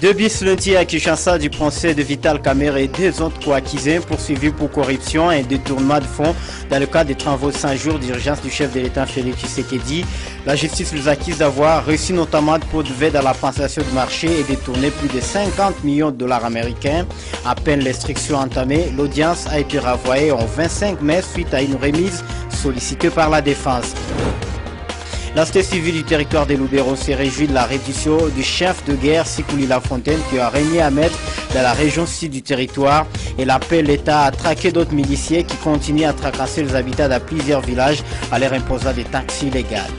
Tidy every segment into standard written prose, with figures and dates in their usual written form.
Deux bis lundi à Kinshasa du procès de Vital Kamerhe et deux autres co-accusés poursuivis pour corruption et détournement de fonds dans le cadre des travaux de 100 jours d'urgence du chef de l'État Félix Tshisekedi. La justice les accuse d'avoir reçu notamment de pots de vin dans la passation de marché et détourné plus de 50 millions de dollars américains. À peine l'instruction entamée, l'audience a été renvoyée en 25 mai suite à une remise sollicitée par la défense. La société civile du territoire des Lubero s'est réjouie de la reddition du chef de guerre Sikuli Lafontaine qui a régné à mettre dans la région sud du territoire et l'appelle l'État à traquer d'autres miliciens qui continuent à tracasser les habitants dans plusieurs villages à leur imposant des taxes illégales.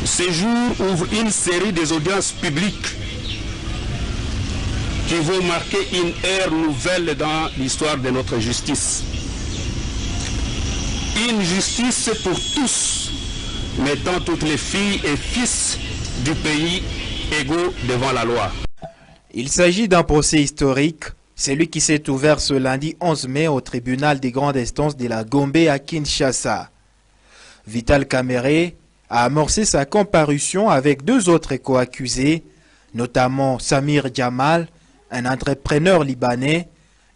Ce jour ouvre une série des audiences publiques qui vont marquer une ère nouvelle dans l'histoire de notre justice. Une justice pour tous, mettant toutes les filles et fils du pays égaux devant la loi. Il s'agit d'un procès historique, celui qui s'est ouvert ce lundi 11 mai au tribunal des grandes instances de la Gombe à Kinshasa. Vital Kamerhe a amorcé sa comparution avec deux autres co-accusés, notamment Samir Jamal, un entrepreneur libanais,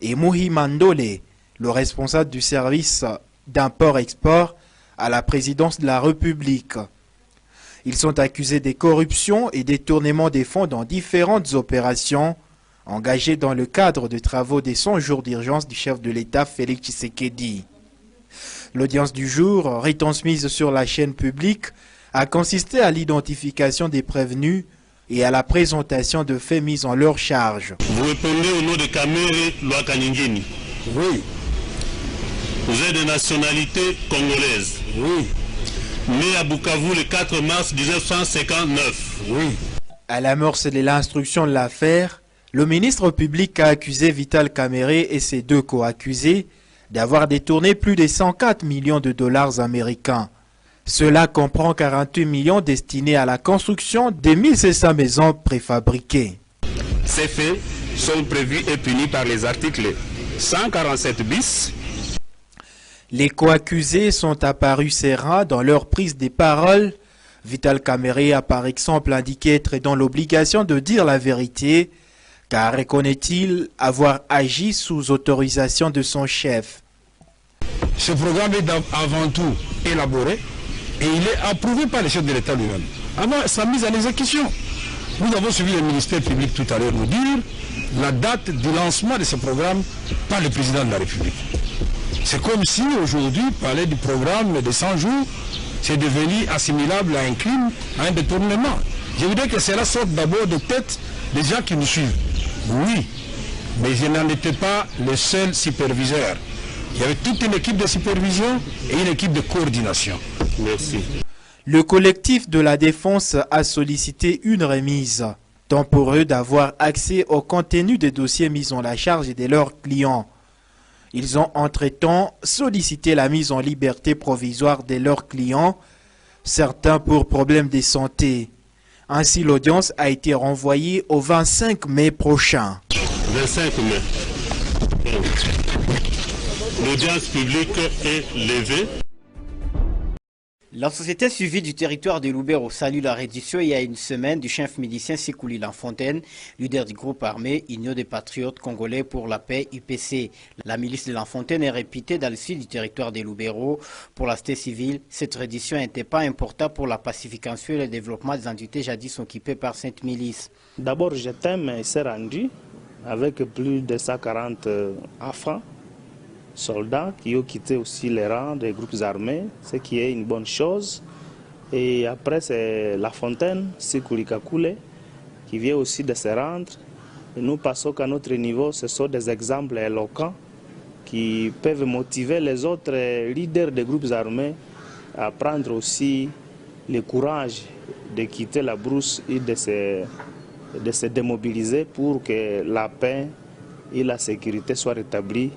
et Mouhi Mandole, le responsable du service d'import-export à la présidence de la République. Ils sont accusés de corruption et détournement des fonds dans différentes opérations engagées dans le cadre des travaux des 100 jours d'urgence du chef de l'État Félix Tshisekedi. L'audience du jour, retransmise sur la chaîne publique, a consisté à l'identification des prévenus et à la présentation de faits mis en leur charge. Vous répondez au nom de Kamerhe Lwakaningeni? Oui. Vous êtes de nationalité congolaise? Oui. Né à Bukavu le 4 mars 1959? Oui. À l'amorce de l'instruction de l'affaire, le ministre public a accusé Vital Kamerhe et ses deux co-accusés d'avoir détourné plus de 104 millions de dollars américains. Cela comprend 48 millions destinés à la construction de 1500 maisons préfabriquées. Ces faits sont prévus et punis par les articles 147 bis. Les co-accusés sont apparus sereins dans leur prise de parole. Vital Kamerhe a par exemple indiqué être dans l'obligation de dire la vérité, car reconnaît-il avoir agi sous autorisation de son chef. Ce programme est avant tout élaboré et il est approuvé par le chef de l'État lui-même. Avant sa mise en exécution, nous avons suivi le ministère public tout à l'heure nous dire la date du lancement de ce programme par le président de la République. C'est comme si aujourd'hui, parler du programme de 100 jours, c'est devenu assimilable à un crime, à un détournement. Je voudrais que cela sorte d'abord de tête des gens qui nous suivent. Oui, mais je n'en étais pas le seul superviseur. Il y avait toute une équipe de supervision et une équipe de coordination. Merci. Le collectif de la défense a sollicité une remise, tant pour eux d'avoir accès au contenu des dossiers mis en la charge de leurs clients. Ils ont entre-temps sollicité la mise en liberté provisoire de leurs clients, certains pour problèmes de santé. Ainsi, l'audience a été renvoyée au 25 mai prochain. 25 mai. L'audience publique est levée. La société civile du territoire de Lubero salue la reddition il y a une semaine du chef milicien Sikuli Lafontaine, leader du groupe armé Union des Patriotes Congolais pour la Paix UPC. La milice de Lafontaine est réputée dans le sud du territoire de Lubero. Pour la société civile, cette reddition n'était pas importante pour la pacification et le développement des entités jadis occupées par cette milice. D'abord, il s'est rendu avec plus de 140 enfants, soldats qui ont quitté aussi les rangs des groupes armés, ce qui est une bonne chose. Et après, c'est Lafontaine, Sikuli Kakule, qui vient aussi de se rendre. Et nous passons qu'à notre niveau, ce sont des exemples éloquents qui peuvent motiver les autres leaders des groupes armés à prendre aussi le courage de quitter la brousse et de se démobiliser pour que la paix et la sécurité soient rétablies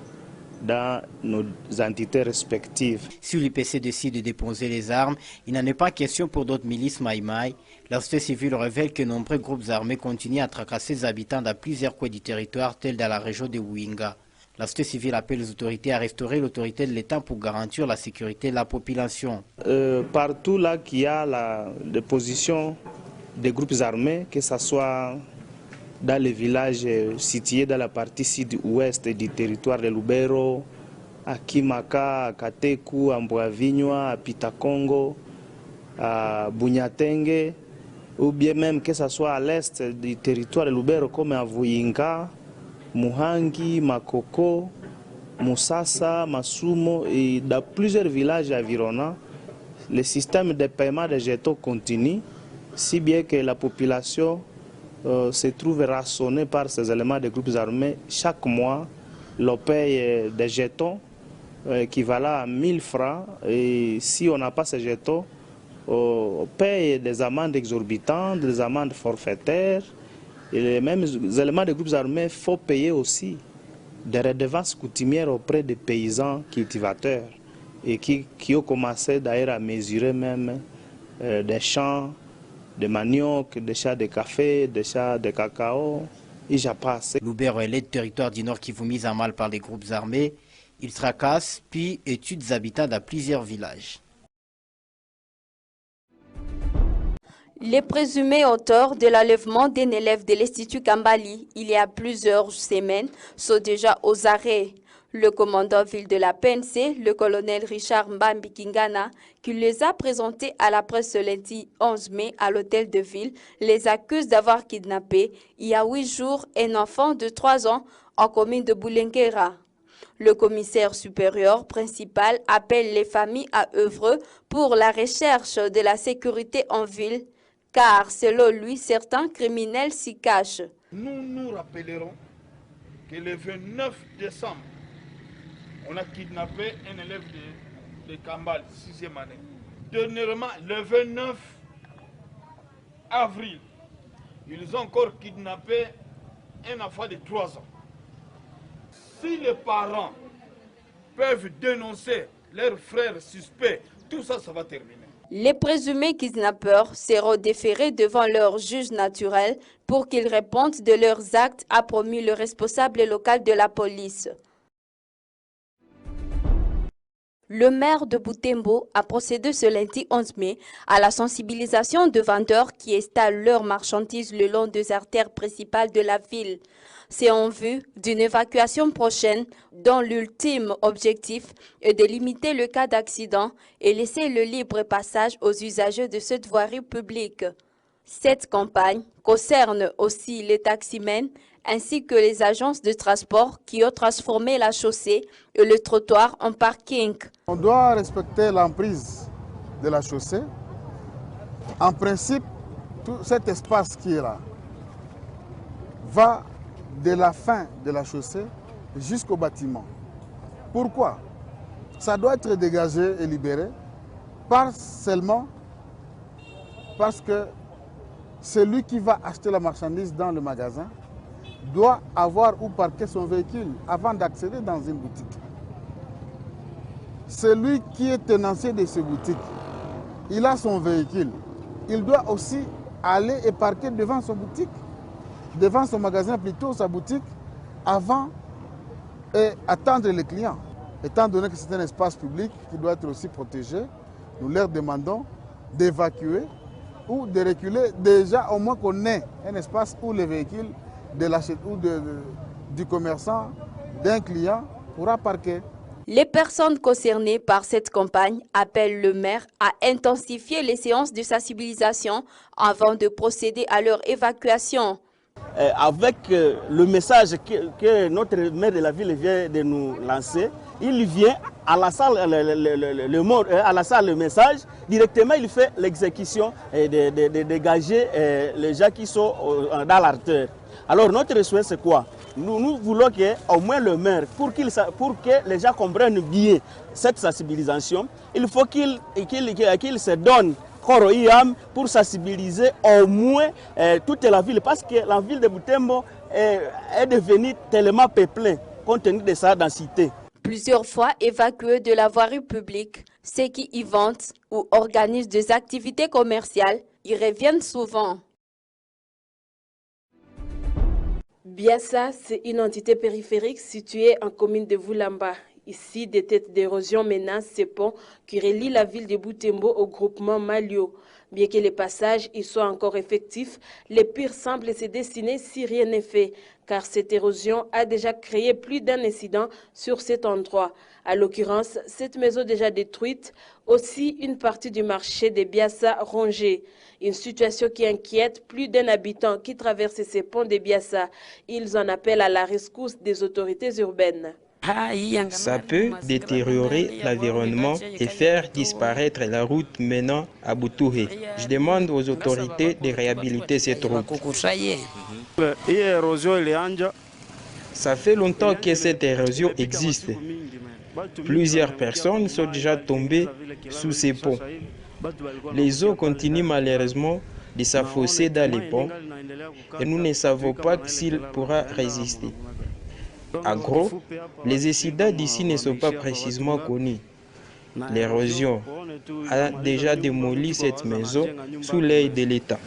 dans nos entités respectives. Si l'UPC décide de déposer les armes, il n'en est pas question pour d'autres milices Maïmaï. La société civile révèle que nombreux groupes armés continuent à tracasser les habitants dans plusieurs coins du territoire, tels dans la région de Ouinga. La société civile appelle les autorités à restaurer l'autorité de l'État pour garantir la sécurité de la population. Partout là qu'il y a des positions des groupes armés, que ce soit dans les villages situés dans la partie sud-ouest du territoire de Lubero, à Kimaka, à Kateku, à Mboavignwa, à Pitakongo, à Bunyatenge, ou bien même que ce soit à l'est du territoire de Lubero comme à Vuyinga, Muhangi, Makoko, Musasa, Masumo et dans plusieurs villages environnants, le système de paiement des jetons continue, si bien que la population se trouve rassonnée par ces éléments des groupes armés. Chaque mois, l'on paye des jetons équivalents à 1000 francs et si on n'a pas ces jetons, on paye des amendes exorbitantes, des amendes forfaitaires. Et les mêmes éléments des groupes armés, il faut payer aussi des redevances coutumières auprès des paysans cultivateurs et qui ont commencé d'ailleurs à mesurer même des champs de manioc, des champs de café, des champs de cacao. Et j'en passe. Lubero est le territoire du Nord qui vous mise à mal par les groupes armés. Ils tracassent puis tuent des habitants dans plusieurs villages. Les présumés auteurs de l'enlèvement d'un élève de l'Institut Kambali il y a plusieurs semaines sont déjà aux arrêts. Le commandant ville de la PNC, le colonel Richard Mbambi Kingana, qui les a présentés à la presse ce lundi 11 mai à l'hôtel de ville, les accuse d'avoir kidnappé il y a 8 jours un enfant de 3 ans en commune de Boulenguera. Le commissaire supérieur principal appelle les familles à œuvrer pour la recherche de la sécurité en ville, car selon lui, certains criminels s'y cachent. Nous nous rappellerons que le 29 décembre, on a kidnappé un élève de Kambal, 6e année. Dernièrement, le 29 avril, ils ont encore kidnappé un enfant de 3 ans. Si les parents peuvent dénoncer leurs frères suspects, tout ça, ça va terminer. Les présumés kidnappeurs seront déférés devant leur juge naturel pour qu'ils répondent de leurs actes, a promis le responsable local de la police. Le maire de Butembo a procédé ce lundi 11 mai à la sensibilisation de vendeurs qui installent leurs marchandises le long des artères principales de la ville. C'est en vue d'une évacuation prochaine dont l'ultime objectif est de limiter le cas d'accident et laisser le libre passage aux usagers de cette voirie publique. Cette campagne concerne aussi les taximens ainsi que les agences de transport qui ont transformé la chaussée et le trottoir en parking. On doit respecter l'emprise de la chaussée. En principe, tout cet espace qui est là va de la fin de la chaussée jusqu'au bâtiment. Pourquoi? Ça doit être dégagé et libéré seulement parce que celui qui va acheter la marchandise dans le magasin doit avoir où parquer son véhicule avant d'accéder dans une boutique. Celui qui est tenancier de cette boutique, il a son véhicule. Il doit aussi aller et parquer devant son boutique, devant son magasin plutôt, sa boutique, avant et attendre les clients. Étant donné que c'est un espace public qui doit être aussi protégé, nous leur demandons d'évacuer ou de reculer, déjà au moins qu'on ait un espace où les véhicules de l'acheteur ou du commerçant, d'un client, pourra parquer. Les personnes concernées par cette campagne appellent le maire à intensifier les séances de sensibilisation avant de procéder à leur évacuation. Avec le message que notre maire de la ville vient de nous lancer, il vient à la salle le message, directement il fait l'exécution de dégager les gens qui sont dans l'artère. Alors notre souhait c'est quoi? Nous voulons qu'au moins le maire, pour que les gens comprennent bien cette sensibilisation, il faut qu'il se donne corps et âme pour sensibiliser au moins toute la ville. Parce que la ville de Butembo est devenue tellement peuplée compte tenu de sa densité. Plusieurs fois évacués de la voirie publique, ceux qui y vendent ou organisent des activités commerciales y reviennent souvent. Biassa, c'est une entité périphérique située en commune de Vulamba. Ici, des têtes d'érosion menacent ces ponts qui relient la ville de Butembo au groupement Malio. Bien que les passages y soient encore effectifs, les pires semblent se dessiner si rien n'est fait, car cette érosion a déjà créé plus d'un incident sur cet endroit. À l'occurrence, cette maison déjà détruite, aussi une partie du marché de Biassa rongée. Une situation qui inquiète plus d'un habitant qui traverse ces ponts de Biassa. Ils en appellent à la rescousse des autorités urbaines. Ça peut détériorer l'environnement et faire disparaître la route menant à Butuhe. Je demande aux autorités de réhabiliter cette route. Ça fait longtemps que cette érosion existe. Plusieurs personnes sont déjà tombées sous ces ponts. Les eaux continuent malheureusement de s'affausser dans les ponts et nous ne savons pas s'il pourra résister. En gros, les incidents d'ici ne sont pas précisément connus. L'érosion a déjà démoli cette maison sous l'œil de l'État.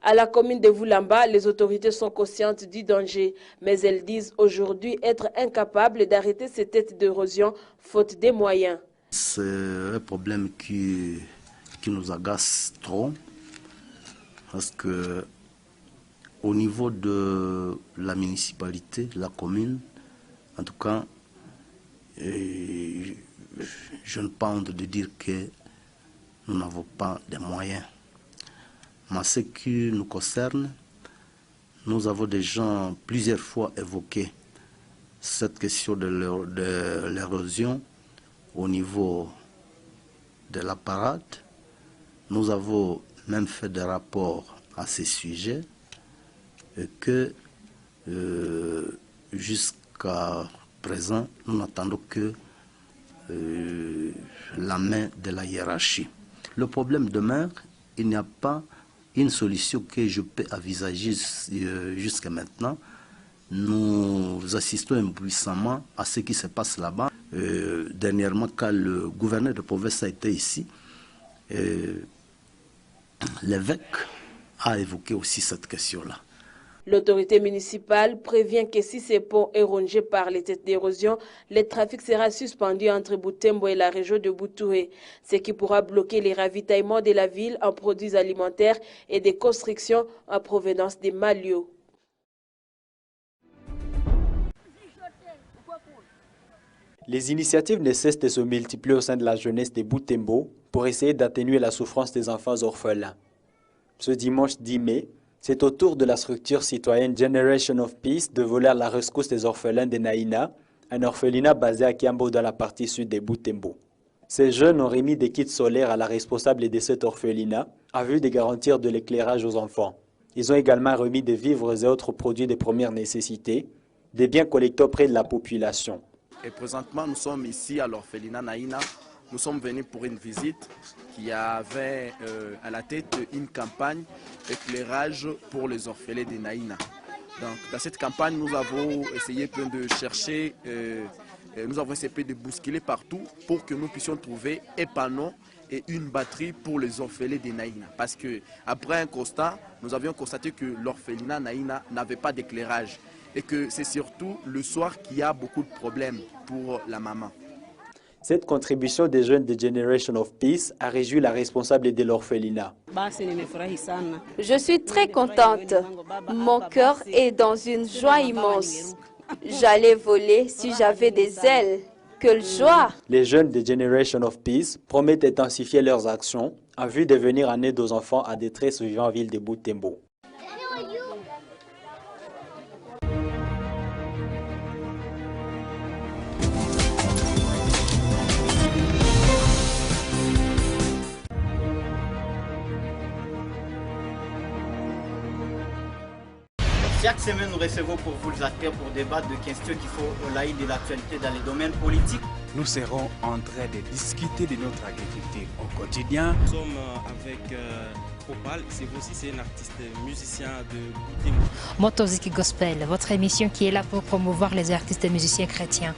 À la commune de Vulamba, les autorités sont conscientes du danger, mais elles disent aujourd'hui être incapables d'arrêter ces têtes d'érosion faute des moyens. C'est un problème qui nous agace trop parce que au niveau de la municipalité, la commune, en tout cas, je ne pas honte de dire que nous n'avons pas de moyens. Mais ce qui nous concerne, nous avons déjà plusieurs fois évoqué cette question de l'érosion au niveau de la parade. Nous avons même fait des rapports à ces sujets. Et que jusqu'à présent, nous n'attendons que la main de la hiérarchie. Le problème demeure, il n'y a pas une solution que je peux envisager jusqu'à maintenant. Nous assistons impuissamment à ce qui se passe là-bas. Dernièrement, quand le gouverneur de province a été ici, l'évêque a évoqué aussi cette question-là. L'autorité municipale prévient que si ces ponts est rongé par les têtes d'érosion, le trafic sera suspendu entre Butembo et la région de Butuhe, ce qui pourra bloquer les ravitaillements de la ville en produits alimentaires et des constructions en provenance des Malio. Les initiatives ne cessent de se multiplier au sein de la jeunesse de Butembo pour essayer d'atténuer la souffrance des enfants orphelins. Ce dimanche 10 mai, c'est au tour de la structure citoyenne Generation of Peace de voler à la rescousse des orphelins de Naïna, un orphelinat basé à Kiambo dans la partie sud de Butembo. Ces jeunes ont remis des kits solaires à la responsable de cet orphelinat, à vue de garantir de l'éclairage aux enfants. Ils ont également remis des vivres et autres produits de première nécessité, des biens collectés auprès de la population. Et présentement, nous sommes ici à l'orphelinat Naïna. Nous sommes venus pour une visite qui avait à la tête une campagne éclairage pour les orphelins de Naïna. Donc, dans cette campagne, nous avons essayé de chercher, nous avons essayé de bousculer partout pour que nous puissions trouver un panneau et une batterie pour les orphelins de Naïna. Parce qu'après un constat, nous avions constaté que l'orphelinat Naïna n'avait pas d'éclairage et que c'est surtout le soir qu'il y a beaucoup de problèmes pour la maman. Cette contribution des jeunes de Generation of Peace a réjoui la responsable de l'orphelinat. Je suis très contente. Mon cœur est dans une joie immense. J'allais voler si j'avais des ailes. Quelle joie! Les jeunes de Generation of Peace promettent d'intensifier leurs actions en vue de venir en aide aux enfants à détresse vivant en ville de Butembo. Chaque semaine, nous recevons pour vous les acteurs pour débattre de questions qui font l'œil de l'actualité dans les domaines politiques. Nous serons en train de discuter de notre agriculture au quotidien. Nous sommes avec Opal, c'est un artiste musicien de Butembo. Motozik Gospel, votre émission qui est là pour promouvoir les artistes et musiciens chrétiens.